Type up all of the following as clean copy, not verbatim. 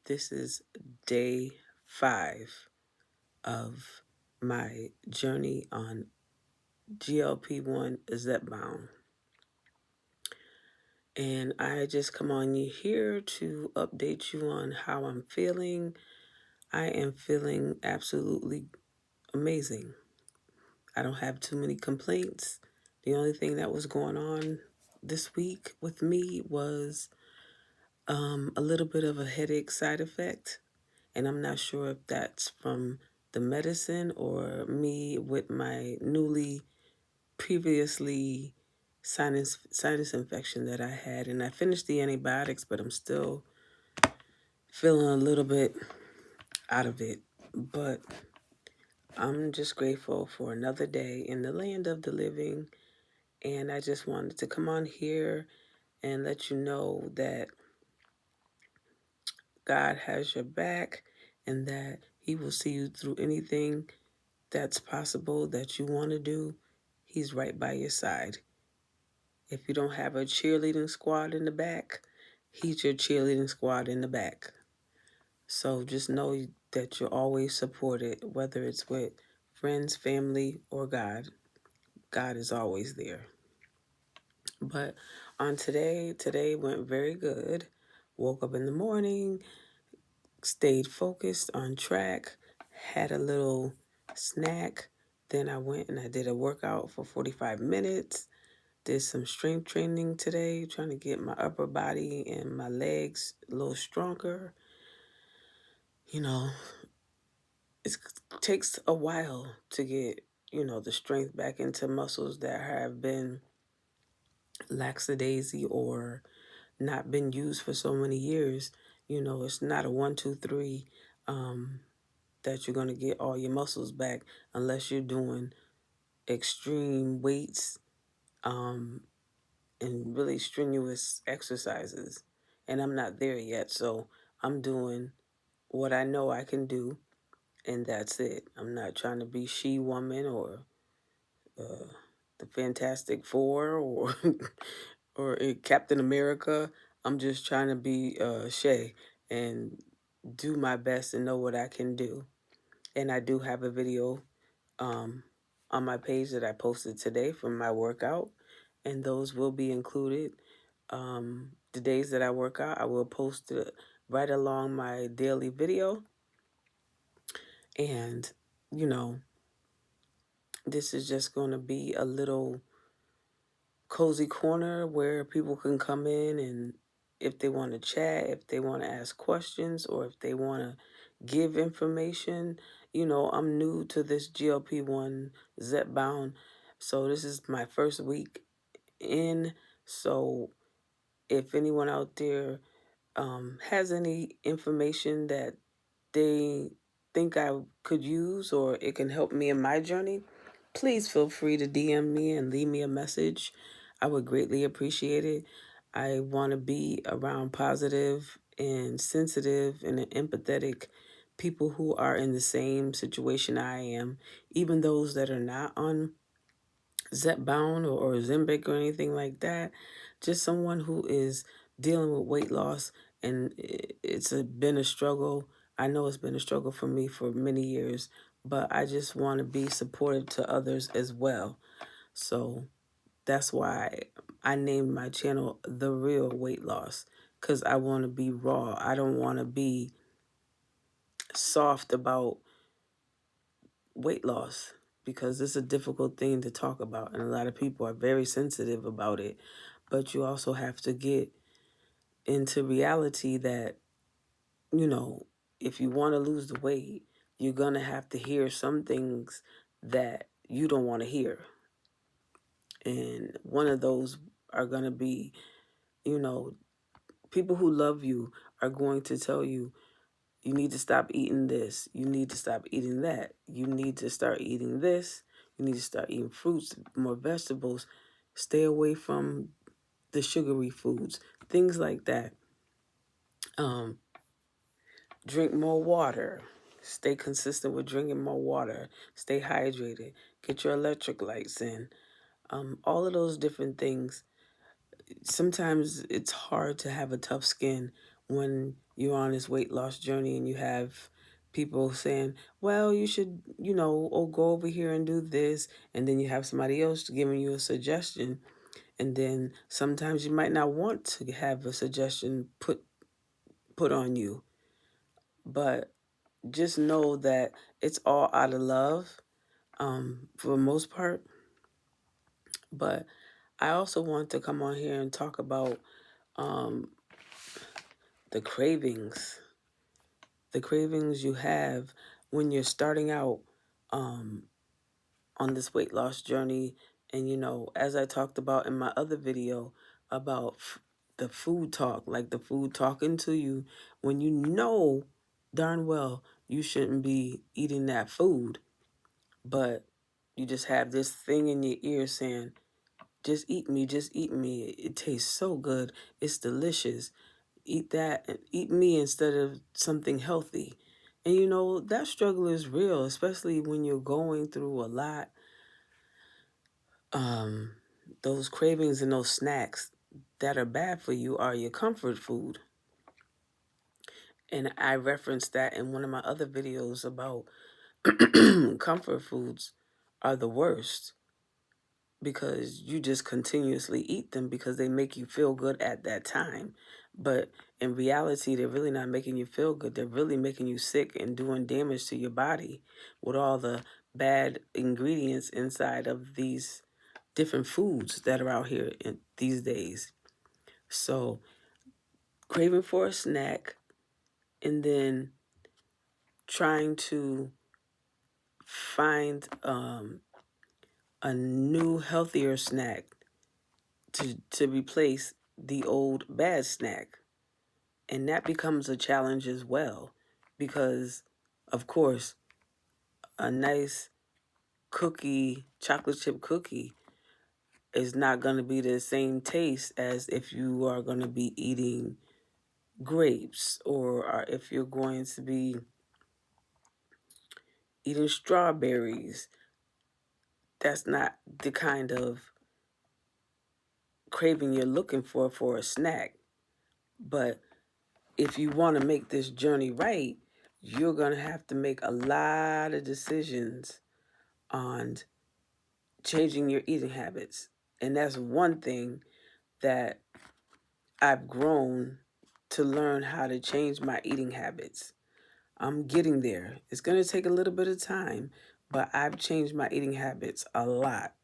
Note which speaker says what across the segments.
Speaker 1: This is day 5 of my journey on GLP-1 Zepbound. And I just come on you here to update you on how I'm feeling. I am feeling absolutely amazing. I don't have too many complaints. The only thing that was going on this week with me was a little bit of a headache side effect. And I'm not sure if that's from the medicine or me with my previously sinus infection that I had. And I finished the antibiotics, but I'm still feeling a little bit out of it. But I'm just grateful for another day in the land of the living. And I just wanted to come on here and let you know that God has your back and that He will see you through anything that's possible that you want to do. He's right by your side. If you don't have a cheerleading squad in the back, He's your cheerleading squad in the back. So just know that you're always supported, whether it's with friends, family, or God. God is always there. But on today went very good. Woke up in the morning, stayed focused on track, had a little snack. Then I went and I did a workout for 45 minutes. Did some strength training today, trying to get my upper body and my legs a little stronger. You know, it takes a while to get, the strength back into muscles that have been lackadaisy or not been used for so many years. It's not a 1, 2, 3 that you're going to get all your muscles back unless you're doing extreme weights and really strenuous exercises. And I'm not there yet, so I'm doing what I know I can do, and that's it. I'm not trying to be She-Woman or uh, the Fantastic Four or or Captain America. I'm just trying to be Shay and do my best and know what I can do. And I do have a video um, on my page that I posted today from my workout, and those will be included. The days that I work out, I will post it right along my daily video. And, you know, this is just going to be a little cozy corner where people can come in and if they want to chat, if they want to ask questions, or if they want to give information. I'm new to this GLP-1 Zepbound, so this is my first week in. So if anyone out there has any information that they think I could use or it can help me in my journey, please feel free to DM me and leave me a message. I would greatly appreciate it. I want to be around positive and sensitive and empathetic people who are in the same situation I am, even those that are not on Zepbound or Ozempic or anything like that. Just someone who is dealing with weight loss, and been a struggle. I know it's been a struggle for me for many years, but I just want to be supportive to others as well. So that's why I named my channel The Real Weight Loss, because I want to be raw. I don't want to be soft about weight loss because it's a difficult thing to talk about, and a lot of people are very sensitive about it. But you also have to get into reality that, you know, if you want to lose the weight, you're going to have to hear some things that you don't want to hear. And one of those are going to be, you know, people who love you are going to tell you, you need to stop eating this. You need to stop eating that. You need to start eating this. You need to start eating fruits, more vegetables. Stay away from the sugary foods, things like that. Um, Drink more water. Stay consistent with drinking more water. Stay hydrated. Get your electric lights in. All of those different things. Sometimes it's hard to have a tough skin when you're on this weight loss journey and you have people saying, well, you should, oh, go over here and do this. And then you have somebody else giving you a suggestion. And then sometimes you might not want to have a suggestion put on you. But just know that it's all out of love, for the most part. But I also want to come on here and talk about um, the cravings you have when you're starting out um, on this weight loss journey. And, as I talked about in my other video about the food talk, like the food talking to you when you know darn well you shouldn't be eating that food, but you just have this thing in your ear saying, just eat me, just eat me. It tastes so good. It's delicious. Eat that and eat me instead of something healthy. And that struggle is real, especially when you're going through a lot. Um, those cravings and those snacks that are bad for you are your comfort food. And I referenced that in one of my other videos about comfort foods are the worst because you just continuously eat them because they make you feel good at that time. But in reality, they're really not making you feel good. They're really making you sick and doing damage to your body with all the bad ingredients inside of these different foods that are out here these days. So, craving for a snack and then trying to find a new, healthier snack to replace the old bad snack. And that becomes a challenge as well because, of course, a nice cookie, chocolate chip cookie, is not going to be the same taste as if you are going to be eating grapes or if you're going to be eating strawberries. That's not the kind of craving you're looking for a snack. But if you want to make this journey right, you're going to have to make a lot of decisions on changing your eating habits. And that's one thing that I've grown to learn how to change my eating habits. I'm getting there. It's going to take a little bit of time, but I've changed my eating habits a lot,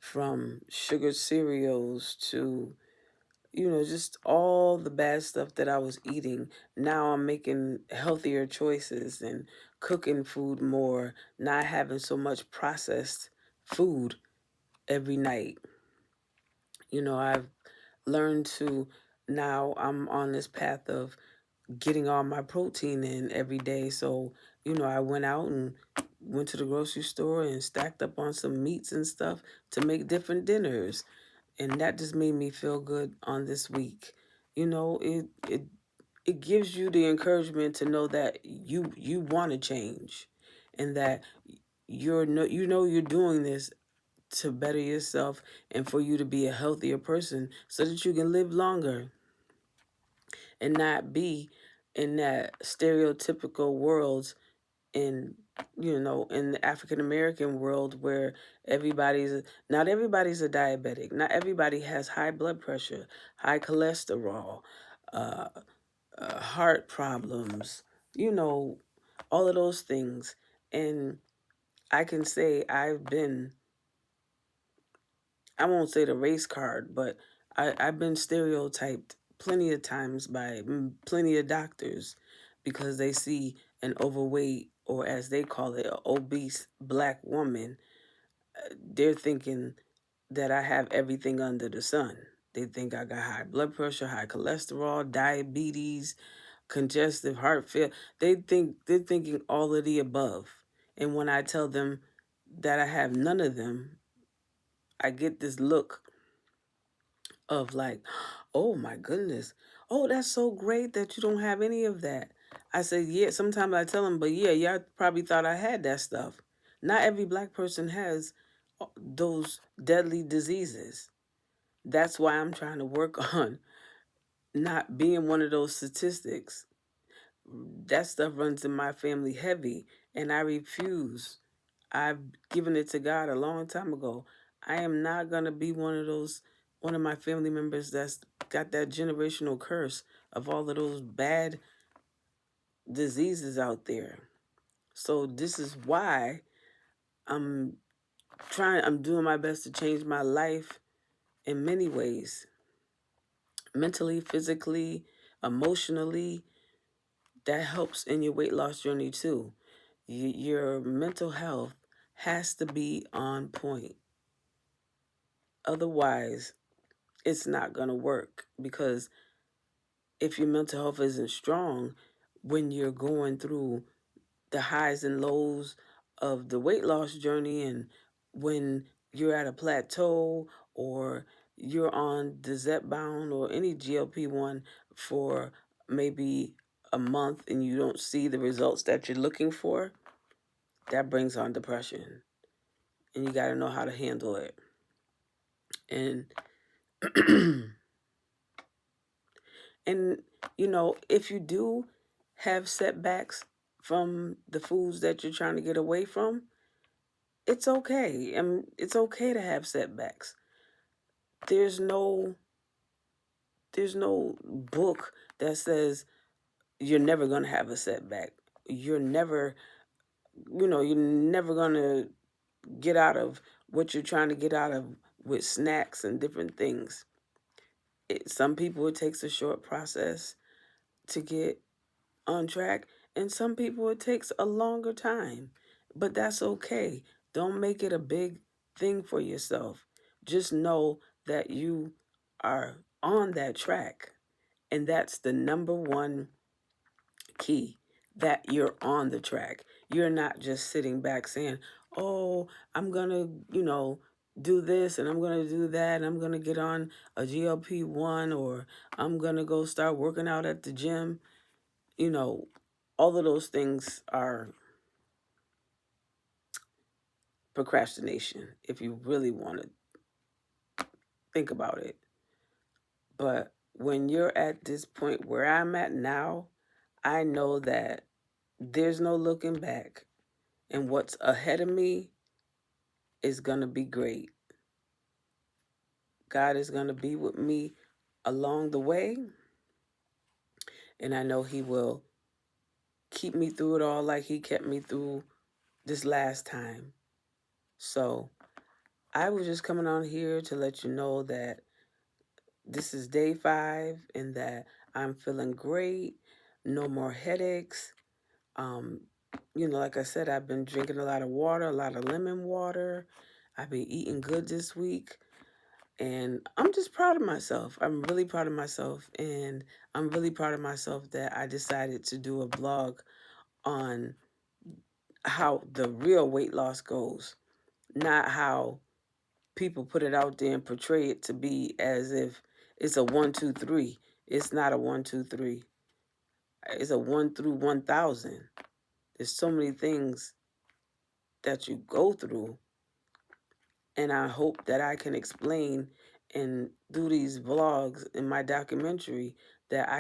Speaker 1: from sugar cereals to just all the bad stuff that I was eating. Now I'm making healthier choices and cooking food more, not having so much processed food every night. I've learned to, now I'm on this path of getting all my protein in every day. So, I went out and went to the grocery store and stacked up on some meats and stuff to make different dinners. And that just made me feel good on this week. It gives you the encouragement to know that you want to change and that you're doing this to better yourself and for you to be a healthier person so that you can live longer and not be in that stereotypical world in in the African American world where not everybody's a diabetic, not everybody has high blood pressure, high cholesterol, uh, heart problems, all of those things. And I can say I won't say the race card, but I've been stereotyped plenty of times by plenty of doctors because they see an overweight, or as they call it, an obese black woman. They're thinking that I have everything under the sun. They think I got high blood pressure, high cholesterol, diabetes, congestive heart failure. They're thinking all of the above. And when I tell them that I have none of them, I get this look of like, oh my goodness, oh, that's so great that you don't have any of that. I said, yeah, sometimes I tell them, but yeah, y'all probably thought I had that stuff. Not every black person has those deadly diseases. That's why I'm trying to work on not being one of those statistics. That stuff runs in my family heavy, and I refuse. I've given it to God a long time ago. I am not going to be one of my family members that's got that generational curse of all of those bad diseases out there. So this is why I'm I'm doing my best to change my life in many ways, mentally, physically, emotionally. That helps in your weight loss journey too. Your mental health has to be on point. Otherwise, it's not going to work, because if your mental health isn't strong, when you're going through the highs and lows of the weight loss journey, and when you're at a plateau, or you're on the Zepbound or any GLP-1 for maybe a month and you don't see the results that you're looking for, that brings on depression. And you got to know how to handle it. And and if you do have setbacks from the foods that you're trying to get away from, it's okay. It's okay to have setbacks. There's no book that says you're never going to have a setback. You're never going to get out of what you're trying to get out of with snacks and different things. Some people, it takes a short process to get on track, and some people it takes a longer time. But that's okay. Don't make it a big thing for yourself. Just know that you are on that track, and that's the number one key, that you're on the track. You're not just sitting back saying, oh, I'm going to, do this and I'm going to do that and I'm going to get on a GLP-1, or I'm going to go start working out at the gym. All of those things are procrastination if you really want to think about it. But when you're at this point where I'm at now, I know that there's no looking back, and what's ahead of me is going to be great. God is going to be with me along the way, and I know He will keep me through it all like He kept me through this last time. So I was just coming on here to let you know that this is day 5 and that I'm feeling great. No more headaches. Like I said, I've been drinking a lot of water, a lot of lemon water. I've been eating good this week. And I'm just proud of myself. I'm really proud of myself. And I'm really proud of myself that I decided to do a blog on how the real weight loss goes, not how people put it out there and portray it to be as if it's a 1, 2, 3. It's not a 1, 2, 3. It's a 1 through 1,000. There's so many things that you go through, and I hope that I can explain and do these vlogs in my documentary that I